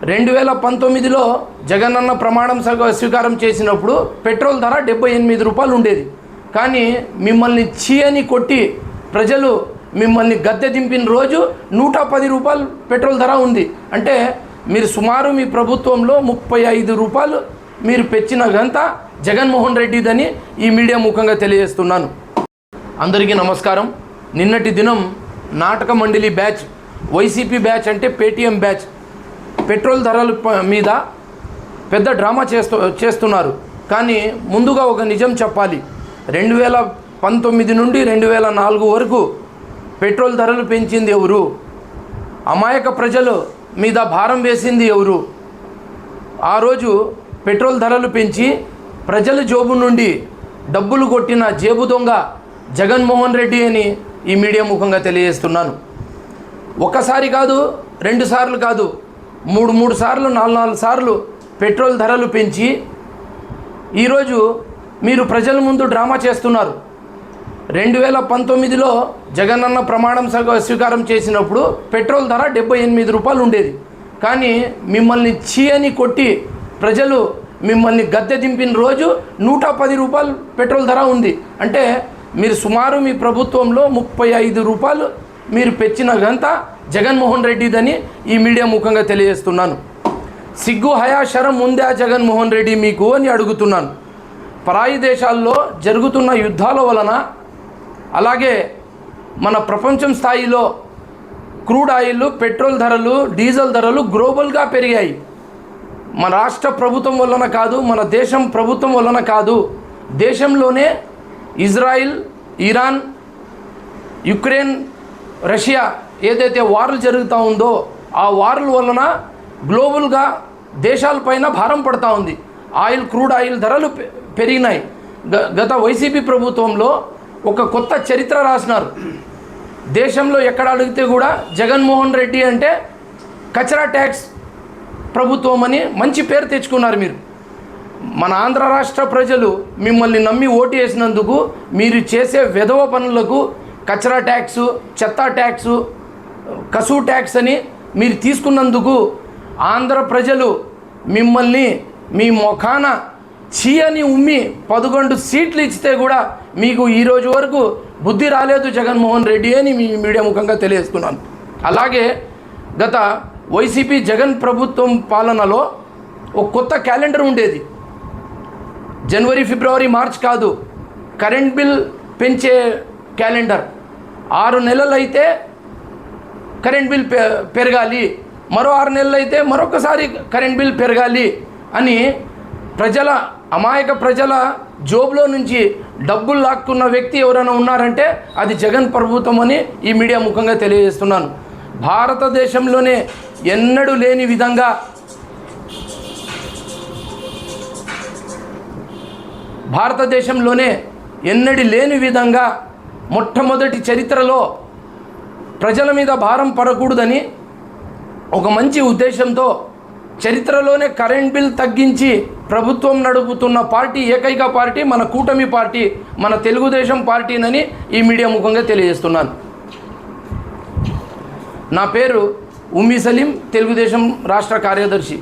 2019లో జగనన్న ప్రమాణం స్వీకారం చేసినప్పుడు పెట్రోల్ ధర 78 రూపాయలు ఉండేది. కానీ మిమ్మల్ని చీయని కొట్టి ప్రజలు మిమ్మల్ని గద్దె దింపిన రోజు 110 రూపాయలు పెట్రోల్ ధర ఉంది. అంటే మీరు సుమారు మీ ప్రభుత్వంలో 35 రూపాయలు మీరు పెంచిన ఘనత జగన్మోహన్ రెడ్డిదని ఈ మీడియా ముఖంగా తెలియజేస్తున్నాను. అందరికీ నమస్కారం. నిన్నటి దినం నాటక మండలి బ్యాచ్, వైసీపీ బ్యాచ్ అంటే పేటీఎం బ్యాచ్ పెట్రోల్ ధరల మీద పెద్ద డ్రామా చేస్తున్నారు. కానీ ముందుగా ఒక నిజం చెప్పాలి. 2019 నుండి 2004 వరకు పెట్రోల్ ధరలు పెంచింది ఎవరు? అమాయక ప్రజలు మీద భారం వేసింది ఎవరు? ఆ రోజు పెట్రోల్ ధరలు పెంచి ప్రజల జోబు నుండి డబ్బులు కొట్టిన జేబు దొంగ జగన్మోహన్ రెడ్డి అని ఈ మీడియా ముఖంగా తెలియజేస్తున్నాను. ఒకసారి కాదు, 2 సార్లు కాదు, 3 సార్లు, 4 సార్లు పెట్రోల్ ధరలు పెంచి ఈరోజు మీరు ప్రజల ముందు డ్రామా చేస్తున్నారు. 2019లో జగనన్న ప్రమాణం స్వీకారం చేసినప్పుడు పెట్రోల్ ధర 78 రూపాయలు ఉండేది. కానీ మిమ్మల్ని చీయని కొట్టి ప్రజలు మిమ్మల్ని గద్దె దింపిన రోజు 110 రూపాయలు పెట్రోల్ ధర ఉంది. అంటే మీరు సుమారు మీ ప్రభుత్వంలో 35 రూపాయలు మీరు పెంచిన ఘనత జగన్మోహన్ రెడ్డిదని ఈ మీడియా ముఖంగా తెలియజేస్తున్నాను. సిగ్గు హయా శరం ఉందా జగన్మోహన్ రెడ్డి మీకు అని అడుగుతున్నాను. పరాయి దేశాల్లో జరుగుతున్న యుద్ధాల వలన, అలాగే మన ప్రపంచం స్థాయిలో క్రూడ్ ఆయిల్, పెట్రోల్ ధరలు, డీజిల్ ధరలు గ్లోబల్గా పెరిగాయి. మన రాష్ట్ర ప్రభుత్వం వలన కాదు, మన దేశం ప్రభుత్వం వలన కాదు, దేశంలోనే ఇజ్రాయిల్, ఇరాన్, యుక్రెయిన్, రష్యా ఏదైతే వార్లు జరుగుతూ ఉందో ఆ వార్ల వలన గ్లోబల్గా దేశాలపైన భారం పడుతూ ఉంది. క్రూడ్ ఆయిల్ ధరలు పెరిగినాయి. గత వైసీపీ ప్రభుత్వంలో ఒక కొత్త చరిత్ర రాసినారు. దేశంలో ఎక్కడ అడిగితే కూడా జగన్మోహన్ రెడ్డి అంటే కచరా ట్యాక్స్ ప్రభుత్వం అని మంచి పేరు తెచ్చుకున్నారు. మీరు మన ఆంధ్ర రాష్ట్ర ప్రజలు మిమ్మల్ని నమ్మి ఓటు వేసినందుకు మీరు చేసే వెధవ పనులకు కచరా ట్యాక్సు, చెత్త ట్యాక్సు, కసు ట్యాక్స్ అని మీరు తీసుకున్నందుకు ఆంధ్ర ప్రజలు మిమ్మల్ని మీ ముఖాన చీయని ఉమ్మి 11 సీట్లు ఇచ్చితే కూడా మీకు ఈరోజు వరకు బుద్ధి రాలేదు జగన్మోహన్ రెడ్డి అని మీ మీడియా ముఖంగా తెలియజేస్తున్నాను. అలాగే గత వైసీపీ జగన్ ప్రభుత్వం పాలనలో ఒక కొత్త క్యాలెండర్ ఉండేది. జనవరి, ఫిబ్రవరి, మార్చ్ కాదు, కరెంట్ బిల్ పెంచే క్యాలెండర్. 6 నెలలు అయితే కరెంట్ బిల్ పెరగాలి, మరో 6 నెలలు అయితే మరొకసారి కరెంట్ బిల్ పెరగాలి అని అమాయక ప్రజల జోబులో నుంచి డబ్బులు లాక్కున్న వ్యక్తి ఎవరైనా ఉన్నారంటే అది జగన్ ప్రభుత్వం అని ఈ మీడియా ముఖంగా తెలియజేస్తున్నాను. భారతదేశంలోనే ఎన్నడూ లేని విధంగా మొట్టమొదటి చరిత్రలో ప్రజల మీద భారం పడకూడదని ఒక మంచి ఉద్దేశంతో చరిత్రలోనే కరెంట్ బిల్ తగ్గించి ప్రభుత్వం నడుపుతున్న పార్టీ, ఏకైక పార్టీ మన కూటమి పార్టీ, మన తెలుగుదేశం పార్టీనని ఈ మీడియా ముఖంగా తెలియజేస్తున్నాను. నా పేరు ఉమ్మి సలీం, తెలుగుదేశం రాష్ట్ర కార్యదర్శి.